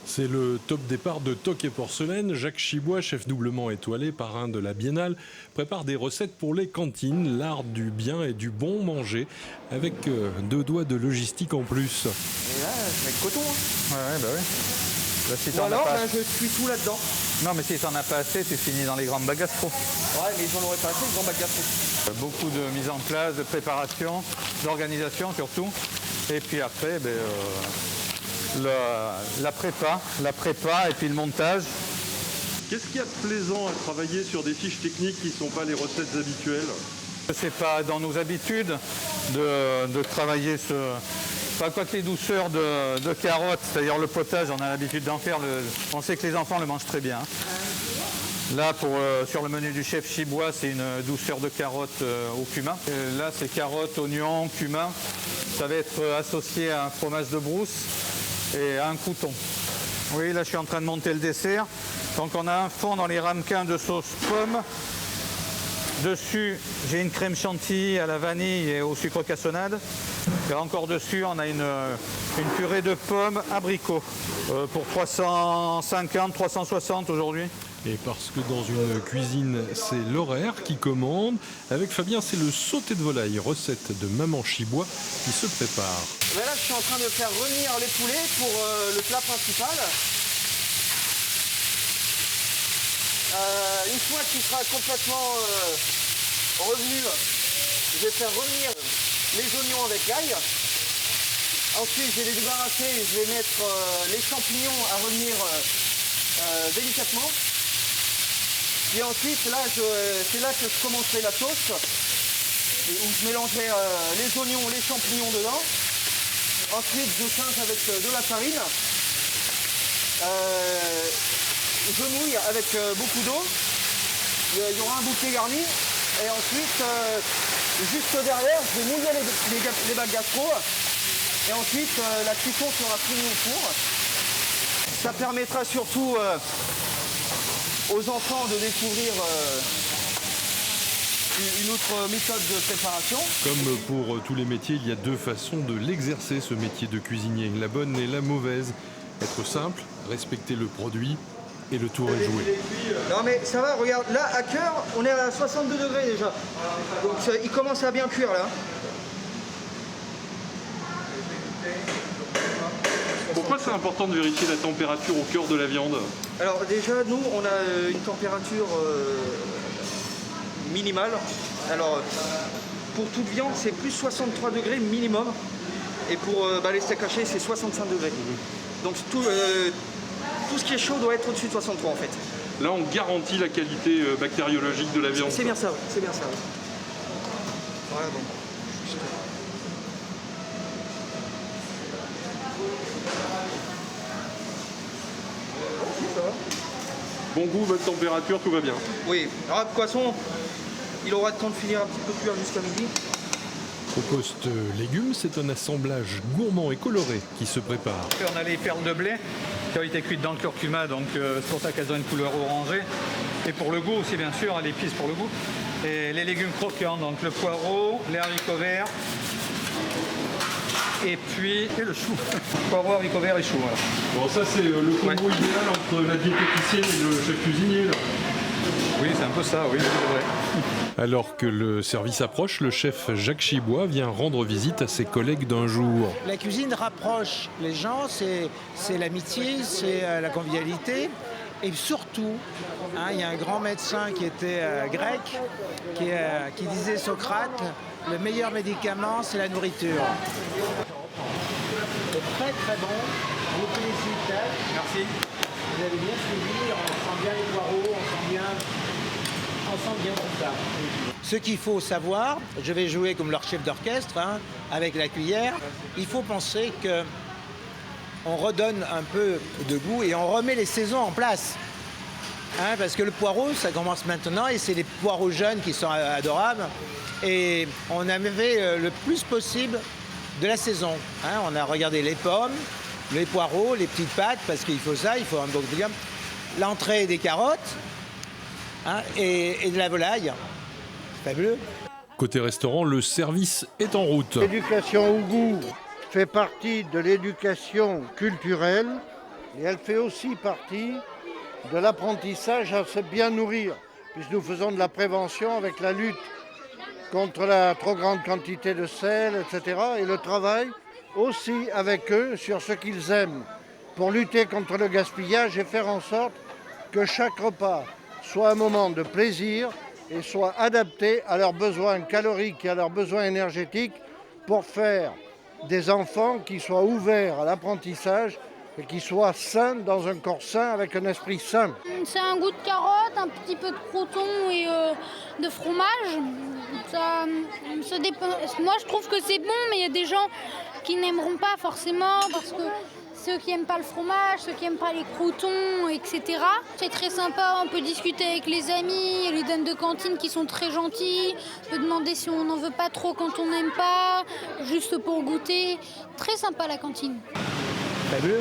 C'est le top départ de Toc et Porcelaine. Jacques Chibois, chef doublement étoilé, parrain de la Biennale, prépare des recettes pour les cantines, l'art du bien et du bon manger, avec 2 doigts de logistique en plus. Et là, c'est avec coton. Hein. Ouais, bah oui. Là, si Ou alors, je suis tout là-dedans. Non, mais si t'en as pas assez, tu finis dans les grandes bacs gastro. Ouais, mais j'en aurais pas assez, les grands bacs gastro. Beaucoup de mise en place, de préparation, d'organisation surtout. Et puis après, la prépa et puis le montage. Qu'est-ce qu'il y a de plaisant à travailler sur des fiches techniques qui ne sont pas les recettes habituelles? C'est pas dans nos habitudes de travailler Pas quoi que les douceurs de carottes, c'est-à-dire le potage, on a l'habitude d'en faire. On sait que les enfants le mangent très bien. Là, sur le menu du chef Chibois, c'est une douceur de carottes au cumin. Et là, c'est carottes, oignons, cumin. Ça va être associé à un fromage de brousse et à un crouton. Oui, là, je suis en train de monter le dessert. Donc, on a un fond dans les ramequins de sauce pomme. Dessus, j'ai une crème chantilly à la vanille et au sucre cassonade. Et encore dessus, on a une purée de pommes abricots pour 350, 360 aujourd'hui. Et parce que dans une cuisine, c'est l'horaire qui commande. Avec Fabien, c'est le sauté de volaille, recette de Maman Chibois, qui se prépare. Ben là, je suis en train de faire revenir les poulets pour le plat principal. Une fois qu'il sera complètement revenu, je vais faire revenir les oignons avec l'ail. Ensuite, je vais les débarrasser et je vais mettre les champignons à revenir délicatement. Et ensuite, là, c'est là que je commencerai la sauce, où je mélangerai les oignons, les champignons dedans. Ensuite, je change avec de la farine. Je mouille avec beaucoup d'eau. Il y aura un bouquet garni. Et ensuite, juste derrière, je vais mouiller les bacs gastro. Et ensuite, la cuisson sera finie au four. Ça permettra surtout aux enfants de découvrir une autre méthode de préparation. Comme pour tous les métiers, il y a 2 façons de l'exercer, ce métier de cuisinier. La bonne et la mauvaise. Être simple, respecter le produit, et le tour est joué. Non mais ça va, regarde, là à cœur, on est à 62 degrés déjà. Donc il commence à bien cuire là. Pourquoi c'est important de vérifier la température au cœur de la viande? Alors déjà, nous, on a une température minimale. Alors, pour toute viande, c'est plus 63 degrés minimum. Et pour les steaks hachés, c'est 65 degrés. Donc tout ce qui est chaud doit être au-dessus de 63 en fait. Là, on garantit la qualité bactériologique de la viande. C'est bien ça, oui. C'est bien ça. Oui. Voilà, donc. Ça va. Bon goût, bonne température, tout va bien. Oui, alors le poisson, il aura le temps de finir un petit peu cuire jusqu'à midi. Au poste légumes, c'est un assemblage gourmand et coloré qui se prépare. On a les perles de blé qui ont été cuites dans le curcuma, donc c'est pour ça qu'elles ont une couleur orangée. Et pour le goût aussi, bien sûr, l'épice pour le goût. Et les légumes croquants, donc le poireau, les haricots verts, et puis le chou. Poireau, haricots verts et chou, voilà. Bon, ça, c'est le combo idéal entre la diététicienne et le chef cuisinier, là. Oui, c'est un peu ça, oui, c'est vrai. Alors que le service approche, le chef Jacques Chibois vient rendre visite à ses collègues d'un jour. La cuisine rapproche les gens, c'est l'amitié, c'est la convivialité. Et surtout, il y a un grand médecin qui était grec, qui disait Socrate, le meilleur médicament, c'est la nourriture. C'est très très bon, je vous félicite. Merci. Vous avez bien suivi, on sent bien les poireaux, on sent bien tout ça. Ce qu'il faut savoir, je vais jouer comme leur chef d'orchestre, avec la cuillère, il faut penser que on redonne un peu de goût et on remet les saisons en place. Parce que le poireau, ça commence maintenant et c'est les poireaux jeunes qui sont adorables. Et on avait le plus possible de la saison. On a regardé les pommes, les poireaux, les petites pâtes, parce qu'il faut ça, il faut un bon diable. L'entrée des carottes et de la volaille. Fabuleux. Côté restaurant, le service est en route. L'éducation au goût fait partie de l'éducation culturelle Et elle fait aussi partie de l'apprentissage à se bien nourrir, puisque nous faisons de la prévention avec la lutte contre la trop grande quantité de sel, etc. Et le travail aussi avec eux sur ce qu'ils aiment pour lutter contre le gaspillage et faire en sorte que chaque repas soit un moment de plaisir et soit adapté à leurs besoins caloriques et à leurs besoins énergétiques pour faire des enfants qui soient ouverts à l'apprentissage et qui soient sains dans un corps sain avec un esprit sain. C'est un goût de carotte, un petit peu de croûton et de fromage. Ça dépend. Moi je trouve que c'est bon, mais il y a des gens qui n'aimeront pas forcément parce que ceux qui n'aiment pas le fromage, ceux qui n'aiment pas les croûtons, etc. C'est très sympa, on peut discuter avec les amis, il y a les dames de cantine qui sont très gentilles, on peut demander si on n'en veut pas trop quand on n'aime pas, juste pour goûter. Très sympa la cantine. T'as vu ?